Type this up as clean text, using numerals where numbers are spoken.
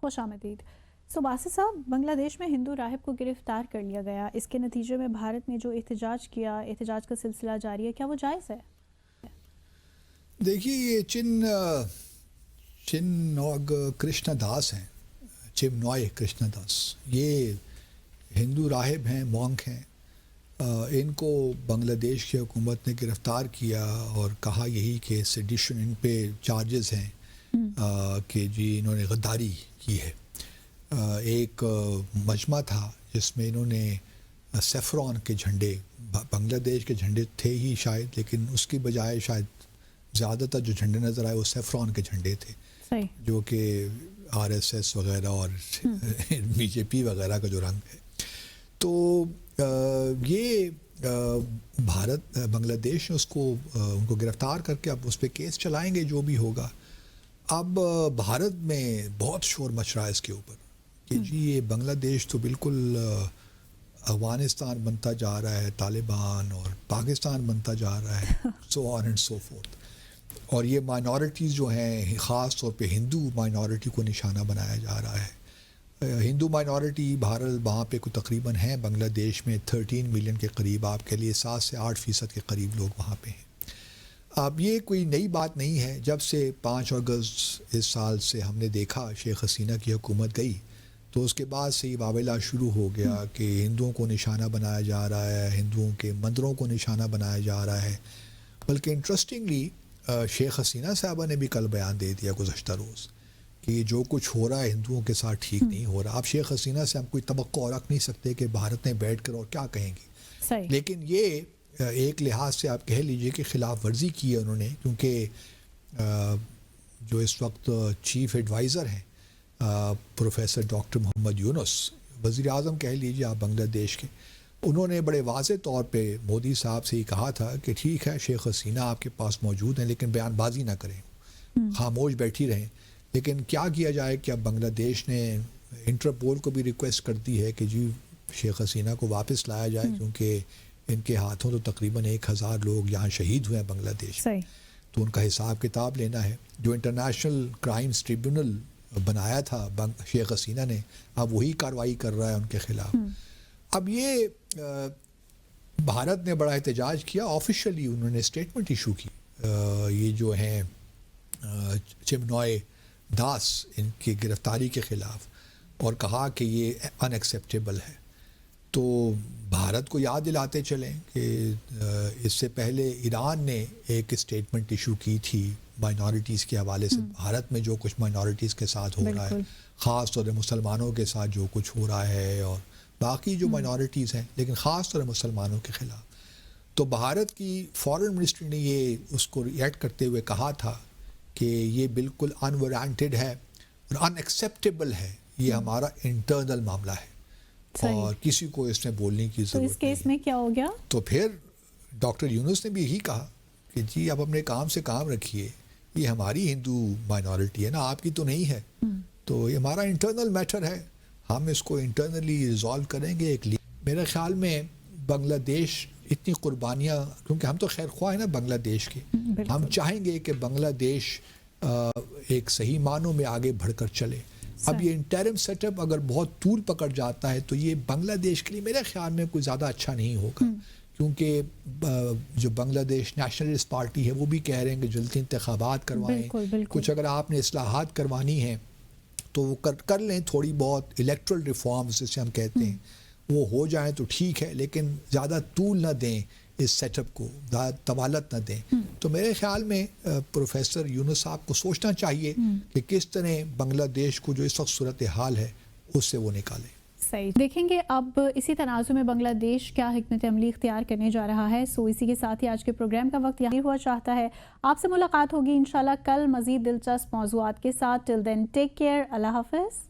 خوش آمدید۔ باسط صاحب، بنگلہ دیش میں ہندو راہب کو گرفتار کر لیا گیا، اس کے نتیجے میں بھارت نے جو احتجاج کیا، احتجاج کا سلسلہ جاری ہے، کیا وہ جائز ہے؟ دیکھیے یہ چنوگ کرشنا داس ہیں، چمنوئے کرشنا داس، یہ ہندو راہب ہیں، مونک ہیں۔ ان کو بنگلہ دیش کی حکومت نے گرفتار کیا اور کہا یہی کہ سیڈیشن ان پہ چارجز ہیں کہ جی انہوں نے غداری کی ہے۔ ایک مجمع تھا جس میں انہوں نے سیفرون کے جھنڈے، بنگلہ دیش کے جھنڈے تھے ہی شاید، لیکن اس کی بجائے شاید زیادہ تر جو جھنڈے نظر آئے وہ سیفرون کے جھنڈے تھے، جو کہ آر ایس ایس وغیرہ اور بی جے پی وغیرہ کا جو رنگ ہے۔ تو یہ بھارت بنگلہ دیش نے ان کو گرفتار کر کے اب اس پہ کیس چلائیں گے جو بھی ہوگا۔ اب بھارت میں بہت شور مچ رہا ہے اس کے اوپر کہ جی یہ بنگلہ دیش تو بالکل افغانستان بنتا جا رہا ہے، طالبان، اور پاکستان بنتا جا رہا ہے، سو آن اینڈ سو فورتھ۔ اور یہ مائنورٹیز جو ہیں، خاص طور پہ ہندو مائنورٹی کو نشانہ بنایا جا رہا ہے۔ ہندو مائنورٹی بہرحال وہاں پہ کوئی تقریباً ہیں بنگلہ دیش میں 13 ملین کے قریب، آپ کے لیے 7 سے 8% کے قریب لوگ وہاں پہ ہیں۔ اب یہ کوئی نئی بات نہیں ہے، جب سے 5 اگست اس سال سے ہم نے دیکھا شیخ حسینہ کی حکومت گئی تو اس کے بعد سے یہ واویلا شروع ہو گیا کہ ہندوؤں کو نشانہ بنایا جا رہا ہے، ہندوؤں کے مندروں کو نشانہ بنایا جا رہا ہے۔ بلکہ انٹرسٹنگلی شیخ حسینہ صاحبہ نے بھی کل بیان دے دیا گزشتہ روز کہ یہ جو کچھ ہو رہا ہے ہندوؤں کے ساتھ ٹھیک نہیں ہو رہا۔ اب شیخ حسینہ سے ہم کوئی توقع رکھ نہیں سکتے کہ بھارت نے بیٹھ کر اور کیا کہیں گے، لیکن یہ ایک لحاظ سے آپ کہہ لیجئے کہ خلاف ورزی کی ہے انہوں نے، کیونکہ جو اس وقت چیف ایڈوائزر ہیں پروفیسر ڈاکٹر محمد یونس، وزیر اعظم کہہ لیجئے آپ بنگلہ دیش کے، انہوں نے بڑے واضح طور پہ مودی صاحب سے یہ کہا تھا کہ ٹھیک ہے شیخ حسینہ آپ کے پاس موجود ہیں لیکن بیان بازی نہ کریں، خاموش بیٹھی رہیں۔ لیکن کیا کیا جائے کہ اب بنگلہ دیش نے انٹرپول کو بھی ریکویسٹ کر دی ہے کہ جی شیخ حسینہ کو واپس لایا جائے، کیونکہ ان کے ہاتھوں تو تقریباً 1000 لوگ یہاں شہید ہوئے ہیں بنگلہ دیش میں، تو ان کا حساب کتاب لینا ہے۔ جو انٹرنیشنل کرائمز ٹریبیونل بنایا تھا شیخ حسینہ نے، اب وہی کارروائی کر رہا ہے ان کے خلاف۔ اب یہ بھارت نے بڑا احتجاج کیا، آفیشلی انہوں نے اسٹیٹمنٹ ایشو کی، یہ جو ہیں چمنوئے داس ان کی گرفتاری کے خلاف، اور کہا کہ یہ ان ایکسیپٹیبل ہے۔ تو بھارت کو یاد دلاتے چلیں کہ اس سے پہلے ایران نے ایک اسٹیٹمنٹ ایشو کی تھی مائنورٹیز کے حوالے سے، بھارت میں جو کچھ مائنورٹیز کے ساتھ ہو رہا ہے، خاص طور پر مسلمانوں کے ساتھ جو کچھ ہو رہا ہے اور باقی جو مائنورٹیز ہیں، لیکن خاص طور پر مسلمانوں کے خلاف۔ تو بھارت کی فارن منسٹری نے یہ اس کو ریئیکٹ کرتے ہوئے کہا تھا کہ یہ بالکل انوارنٹیڈ ہے اور ان ایکسیپٹیبل ہے، یہ ہمارا انٹرنل معاملہ ہے اور کسی کو اس میں بولنے کی ضرورت نہیں ہے۔ تو اس کیس میں کیا ہو گیا؟ تو پھر ڈاکٹر یونس نے بھی یہی کہا کہ جی اب اپنے کام سے کام رکھیے، یہ ہماری ہندو مائنورٹی ہے نا، آپ کی تو نہیں ہے، تو یہ ہمارا انٹرنل میٹر ہے، ہم اس کو انٹرنلی ریزالو کریں گے۔ میرے خیال میں بنگلہ دیش اتنی قربانیاں، کیونکہ ہم تو خیر خواہ ہیں نا بنگلہ دیش کے، ہم چاہیں گے کہ بنگلہ دیش ایک صحیح معنوں میں آگے بڑھ کر چلے۔ اب یہ انٹرم سیٹ اپ اگر بہت طول پکڑ جاتا ہے تو یہ بنگلہ دیش کے لیے میرے خیال میں کوئی زیادہ اچھا نہیں ہوگا، کیونکہ جو بنگلہ دیش نیشنلسٹ پارٹی ہے وہ بھی کہہ رہے ہیں کہ جلدی انتخابات کروائیں، کچھ اگر آپ نے اصلاحات کروانی ہیں تو وہ کر لیں، تھوڑی بہت الیکٹرل ریفارمز جسے ہم کہتے ہیں وہ ہو جائیں تو ٹھیک ہے، لیکن زیادہ طول نہ دیں اس سیٹ اپ کو، زیادہ طوالت نہ دیں۔ تو میرے خیال میں پروفیسر یونس صاحب کو سوچنا چاہیے کہ کس طرح بنگلہ دیش کو جو اس وقت صورتحال ہے اس سے وہ نکالیں۔ صحیح، دیکھیں گے اب اسی تناظر میں بنگلہ دیش کیا حکمت عملی اختیار کرنے جا رہا ہے۔ اسی کے ساتھ ہی آج کے پروگرام کا وقت یہی ہوا چاہتا ہے۔ آپ سے ملاقات ہوگی انشاءاللہ کل مزید دلچسپ موضوعات کے ساتھ۔ ٹل دین ٹیک کیئر، اللہ حافظ۔